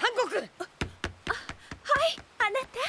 はい、あなた。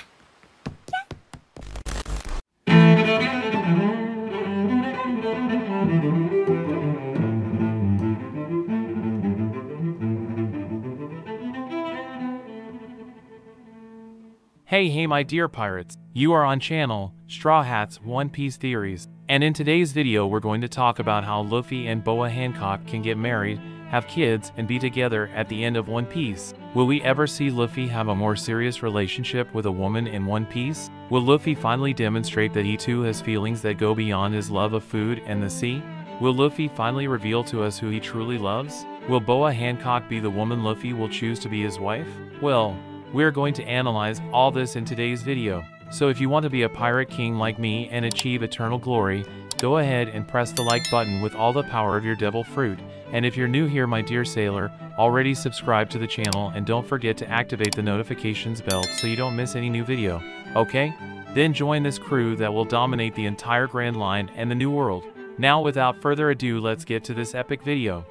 Hey my dear pirates, you are on channel, Straw Hat's One Piece Theories, and in today's video we're going to talk about how Luffy and Boa Hancock can get married, have kids, and be together at the end of One Piece. Will we ever see Luffy have a more serious relationship with a woman in One Piece? Will Luffy finally demonstrate that he too has feelings that go beyond his love of food and the sea? Will Luffy finally reveal to us who he truly loves? Will Boa Hancock be the woman Luffy will choose to be his wife? Well, we're going to analyze all this in today's video. So if you want to be a pirate king like me and achieve eternal glory, go ahead and press the like button with all the power of your devil fruit. And if you're new here my dear sailor, already subscribe to the channel and don't forget to activate the notifications bell so you don't miss any new video. Okay? Then join this crew that will dominate the entire Grand Line and the New World. Now without further ado, let's get to this epic video.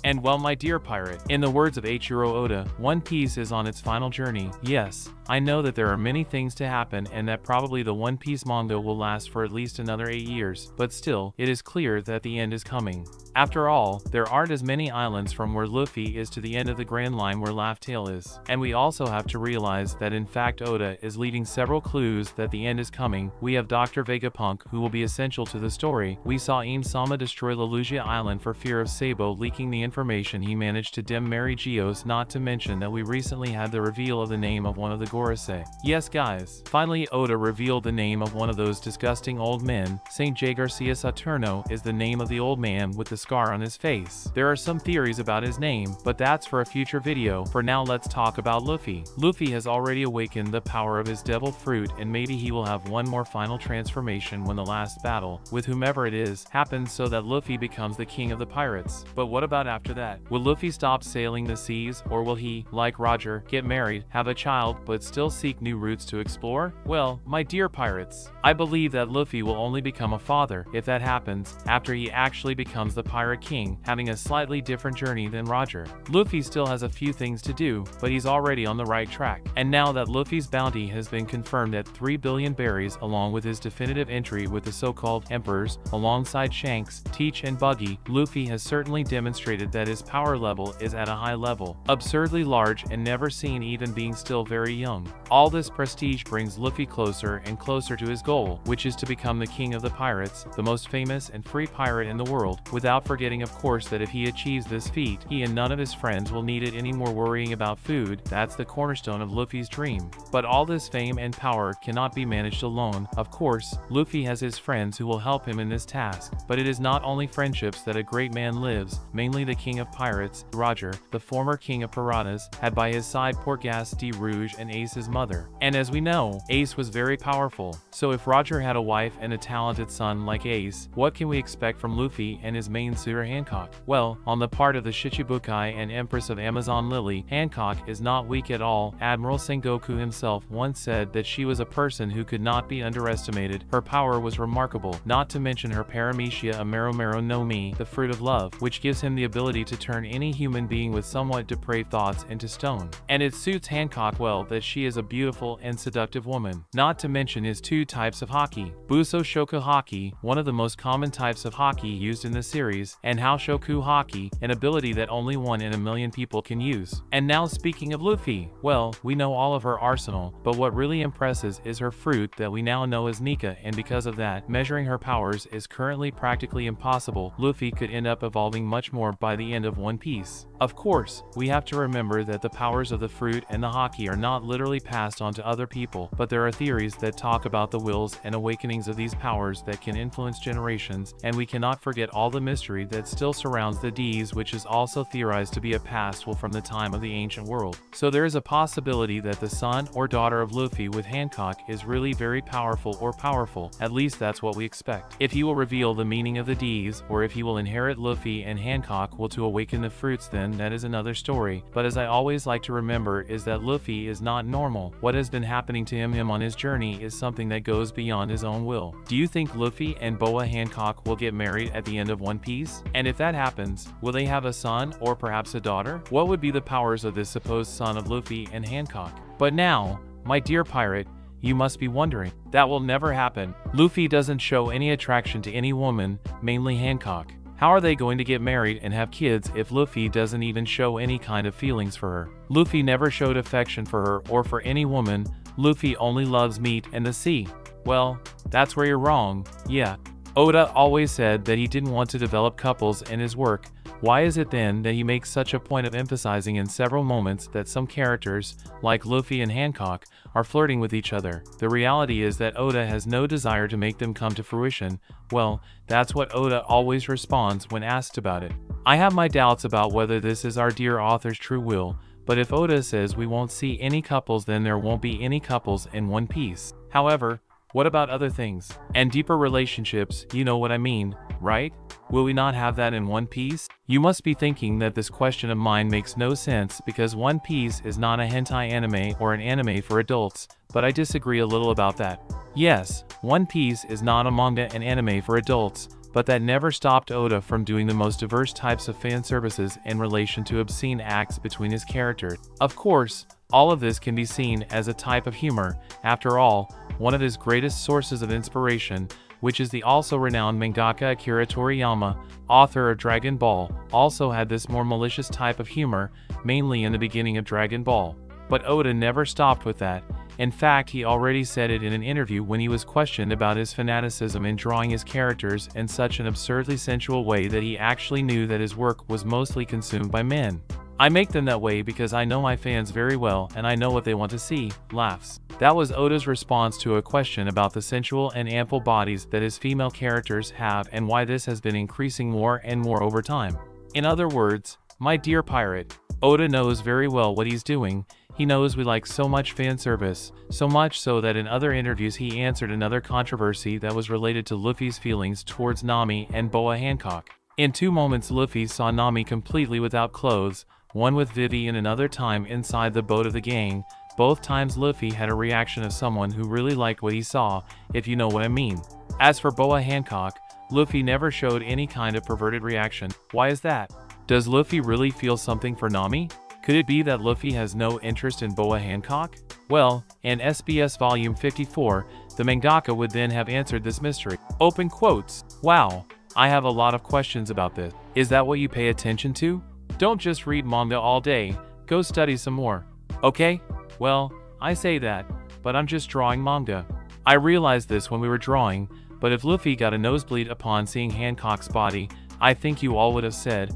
And well my dear pirate, in the words of Eiichiro Oda, One Piece is on its final journey. Yes, I know that there are many things to happen and that probably the One Piece manga will last for at least another 8 years, but still, it is clear that the end is coming. After all, there aren't as many islands from where Luffy is to the end of the Grand Line where Laugh Tale is. And we also have to realize that in fact Oda is leading several clues that the end is coming. We have Dr. Vegapunk who will be essential to the story. We saw Im-sama destroy Lelougia Island for fear of Sabo leaking the information he managed to dim Mary Geos, not to mention that we recently had the reveal of the name of one of the Gorosei. Yes guys, finally Oda revealed the name of one of those disgusting old men. Saint J. Garcia Saturno is the name of the old man with the scar on his face. There are some theories about his name, but that's for a future video. For now let's talk about Luffy. Luffy has already awakened the power of his devil fruit and maybe he will have one more final transformation when the last battle, with whomever it is, happens so that Luffy becomes the king of the pirates. But what about after that? Will Luffy stop sailing the seas, or will he, like Roger, get married, have a child, but still seek new routes to explore? Well, my dear pirates, I believe that Luffy will only become a father, if that happens, after he actually becomes the pirate king, having a slightly different journey than Roger. Luffy still has a few things to do, but he's already on the right track. And now that Luffy's bounty has been confirmed at 3 billion berries along with his definitive entry with the so-called Emperors, alongside Shanks, Teach and Buggy, Luffy has certainly demonstrated that his power level is at a high level, absurdly large and never seen even being still very young. All this prestige brings Luffy closer and closer to his goal, which is to become the king of the pirates, the most famous and free pirate in the world, without forgetting of course that if he achieves this feat, he and none of his friends will need it anymore worrying about food. That's the cornerstone of Luffy's dream. But all this fame and power cannot be managed alone. Of course, Luffy has his friends who will help him in this task, but it is not only friendships that a great man lives, mainly the king of pirates, Roger, the former king of piratas, had by his side Portgas de Rouge and Ace's mother. And as we know, Ace was very powerful. So if Roger had a wife and a talented son like Ace, what can we expect from Luffy and his main suitor Hancock? Well, on the part of the Shichibukai and Empress of Amazon Lily, Hancock is not weak at all. Admiral Sengoku himself once said that she was a person who could not be underestimated. Her power was remarkable, not to mention her paramecia Amaromero no Mi, the fruit of love, which gives him the ability to turn any human being with somewhat depraved thoughts into stone. And it suits Hancock well that she is a beautiful and seductive woman. Not to mention his two types of haki. Buso Shoku Haki, one of the most common types of haki used in the series, and Hao Shoku Haki, an ability that only 1 in a million people can use. And now speaking of Luffy, well, we know all of her arsenal, but what really impresses is her fruit that we now know as Nika, and because of that, measuring her powers is currently practically impossible. Luffy could end up evolving much more by the end of One Piece. Of course, we have to remember that the powers of the fruit and the haki are not literally passed on to other people, but there are theories that talk about the wills and awakenings of these powers that can influence generations, and we cannot forget all the mystery that still surrounds the D's, which is also theorized to be a past will from the time of the ancient world. So there is a possibility that the son or daughter of Luffy with Hancock is really very powerful or powerful, at least that's what we expect. If he will reveal the meaning of the D's, or if he will inherit Luffy and Hancock will to awaken the fruits, then happen, that is another story, but as I always like to remember is that Luffy is not normal. What has been happening to him on his journey is something that goes beyond his own will. Do you think Luffy and Boa Hancock will get married at the end of One Piece? And if that happens, will they have a son or perhaps a daughter? What would be the powers of this supposed son of Luffy and Hancock? But now, my dear pirate, you must be wondering, that will never happen. Luffy doesn't show any attraction to any woman, mainly Hancock. How are they going to get married and have kids if Luffy doesn't even show any kind of feelings for her? Luffy never showed affection for her or for any woman. Luffy only loves meat and the sea. Well, that's where you're wrong, yeah. Oda always said that he didn't want to develop couples in his work. Why is it then that he makes such a point of emphasizing in several moments that some characters, like Luffy and Hancock, are flirting with each other? The reality is that Oda has no desire to make them come to fruition. Well, that's what Oda always responds when asked about it. I have my doubts about whether this is our dear author's true will, but if Oda says we won't see any couples, then there won't be any couples in One Piece. However, what about other things? And deeper relationships, you know what I mean, right? Will we not have that in One Piece? You must be thinking that this question of mine makes no sense because One Piece is not a hentai anime or an anime for adults, but I disagree a little about that. Yes, One Piece is not a manga and anime for adults, but that never stopped Oda from doing the most diverse types of fan services in relation to obscene acts between his characters. Of course, all of this can be seen as a type of humor. After all, one of his greatest sources of inspiration, which is the also renowned mangaka Akira Toriyama, author of Dragon Ball, also had this more malicious type of humor, mainly in the beginning of Dragon Ball. But Oda never stopped with that. In fact, he already said it in an interview when he was questioned about his fanaticism in drawing his characters in such an absurdly sensual way that he actually knew that his work was mostly consumed by men. I make them that way because I know my fans very well and I know what they want to see, laughs. That was Oda's response to a question about the sensual and ample bodies that his female characters have and why this has been increasing more and more over time. In other words, my dear pirate, Oda knows very well what he's doing. He knows we like so much fan service, so much so that in other interviews he answered another controversy that was related to Luffy's feelings towards Nami and Boa Hancock. In 2 moments Luffy saw Nami completely without clothes, one with Vivi and another time inside the boat of the gang. Both times Luffy had a reaction of someone who really liked what he saw, if you know what I mean. As for Boa Hancock, Luffy never showed any kind of perverted reaction. Why is that? Does Luffy really feel something for Nami? Could it be that Luffy has no interest in Boa Hancock? Well, in SBS Volume 54, the mangaka would then have answered this mystery. Open quotes. Wow, I have a lot of questions about this. Is that what you pay attention to? Don't just read manga all day, go study some more. Okay? Well, I say that, but I'm just drawing manga. I realized this when we were drawing, but if Luffy got a nosebleed upon seeing Hancock's body, I think you all would have said,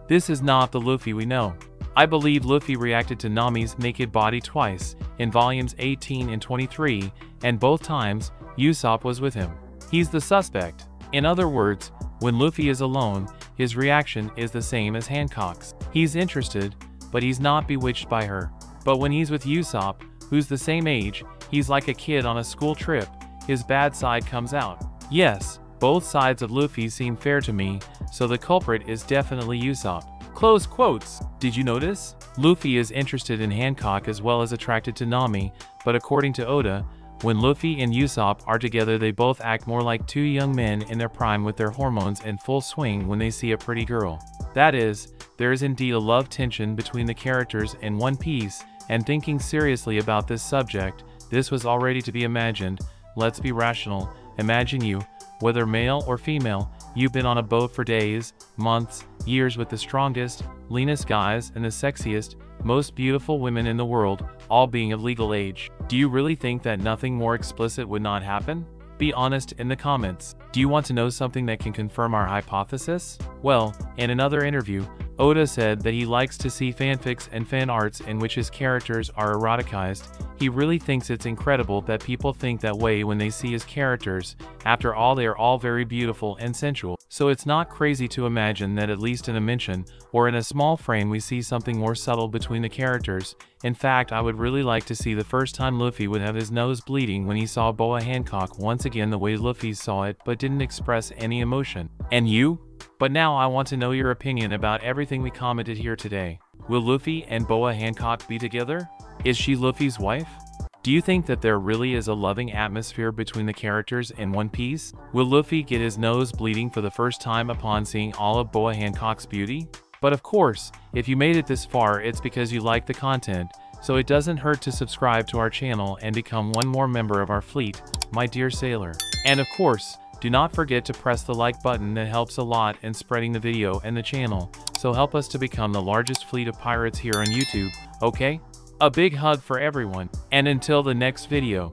this is not the Luffy we know. I believe Luffy reacted to Nami's naked body twice, in volumes 18 and 23, and both times, Usopp was with him. He's the suspect. In other words, when Luffy is alone, his reaction is the same as Hancock's. He's interested, but he's not bewitched by her. But when he's with Usopp, who's the same age, he's like a kid on a school trip. His bad side comes out. Yes, both sides of Luffy seem fair to me, so the culprit is definitely Usopp. Close quotes. Did you notice? Luffy is interested in Hancock as well as attracted to Nami, but according to Oda, when Luffy and Usopp are together they both act more like 2 young men in their prime with their hormones in full swing when they see a pretty girl. That is, there is indeed a love tension between the characters in One Piece, and thinking seriously about this subject, this was already to be imagined. Let's be rational. Imagine you, whether male or female, you've been on a boat for days, months, years with the strongest, leanest guys and the sexiest, most beautiful women in the world, all being of legal age. Do you really think that nothing more explicit would not happen? Be honest in the comments. Do you want to know something that can confirm our hypothesis? Well, in another interview, Oda said that he likes to see fanfics and fan arts in which his characters are eroticized. He really thinks it's incredible that people think that way when they see his characters. After all, they are all very beautiful and sensual. So it's not crazy to imagine that at least in a mention, or in a small frame, we see something more subtle between the characters. In fact, I would really like to see the first time Luffy would have his nose bleeding when he saw Boa Hancock once again the way Luffy saw it but didn't express any emotion. And you? But now I want to know your opinion about everything we commented here today. Will Luffy and Boa Hancock be together? Is she Luffy's wife? Do you think that there really is a loving atmosphere between the characters in One Piece? Will Luffy get his nose bleeding for the first time upon seeing all of Boa Hancock's beauty? But of course, if you made it this far, it's because you like the content, so it doesn't hurt to subscribe to our channel and become one more member of our fleet, my dear sailor. And of course, do not forget to press the like button, that helps a lot in spreading the video and the channel, so help us to become the largest fleet of pirates here on YouTube, okay? A big hug for everyone, and until the next video.